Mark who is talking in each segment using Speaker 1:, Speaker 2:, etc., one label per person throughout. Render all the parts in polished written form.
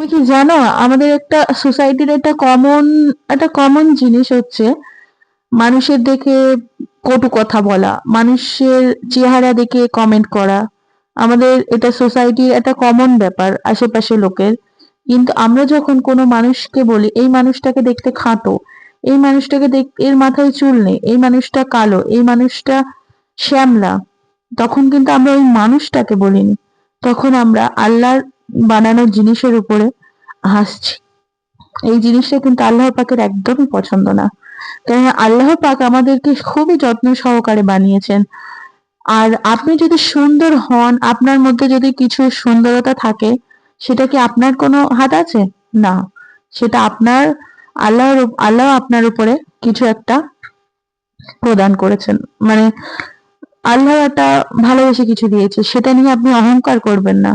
Speaker 1: তুমি কি জানো, আমাদের একটা সোসাইটির একটা কমন জিনিস হচ্ছে মানুষের দেখে কটু কথা বলা, মানুষের চেহারা দেখে কমেন্ট করা। আমাদের এটা সোসাইটির একটা কমন ব্যাপার আশেপাশে লোকের। কিন্তু আমরা যখন কোনো মানুষকে বলি এই মানুষটাকে দেখতে খাটো, এই মানুষটাকে দেখ, এর মাথায় চুল নেই, এই মানুষটা কালো, এই মানুষটা শ্যামলা, তখন কিন্তু আমরা ওই মানুষটাকে বলিনি, তখন আমরা আল্লাহর বানানো জিনিসের উপরে হাসছি। এই জিনিসটা কিন্তু আল্লাহ পাকের একদমই পছন্দ না। কেননা আল্লাহ পাক আমাদেরকে খুবই যত্ন সহকারে বানিয়েছেন। আর আপনি যদি সুন্দর হন, আপনার মধ্যে যদি কিছু সুন্দরতা থাকে, সেটা কি আপনার কোনো হাত আছে? না, সেটা আপনার আল্লাহ আপনার উপরে কিছু একটা প্রদান করেছেন। মানে আল্লাহ একটা ভালোবেসে কিছু দিয়েছে, সেটা নিয়ে আপনি অহংকার করবেন না।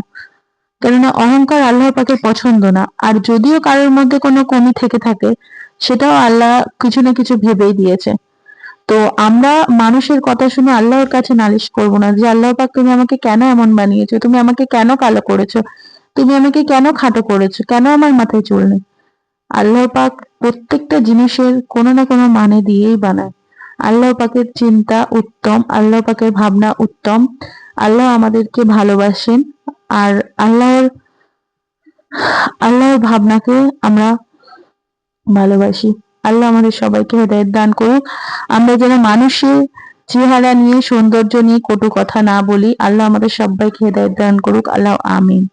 Speaker 1: কেননা অহংকার আল্লাহ পাকের পছন্দ না। আর যদিও কারোর মধ্যে কোনো কমি থেকে থাকে, সেটাও আল্লাহ কিছু না কিছু ভেবেই দিয়েছে। তো আমরা মানুষের কথা শুনে আল্লাহর কাছে নালিশ করব না যে আল্লাহ পাক তুমি আমাকে কেন এমন বানিয়েছো, তুমি আমাকে কেন কালো করেছো, তুমি আমাকে কেন খাটো করেছো, কেন আমার মাথায় চুল নেই। আল্লাহ পাক প্রত্যেকটা জিনিসের কোনো না কোনো মানে দিয়েই বানায়। আল্লাহ পাকের চিন্তা উত্তম, আল্লাহ পাকের ভাবনা উত্তম। আল্লাহ আমাদেরকে ভালোবাসেন। আর আল্লাহর ভাবনাকে আমরা ভালোবাসি। আল্লাহ আমাদের সবাইকে হেদায়েত দান করুক। আমরা যেন মানুষের চেহারা নিয়ে, সৌন্দর্য নিয়ে কটু কথা না বলি। আল্লাহ আমাদের সবাইকে হেদায়েত দান করুক। আল্লাহ আমিন।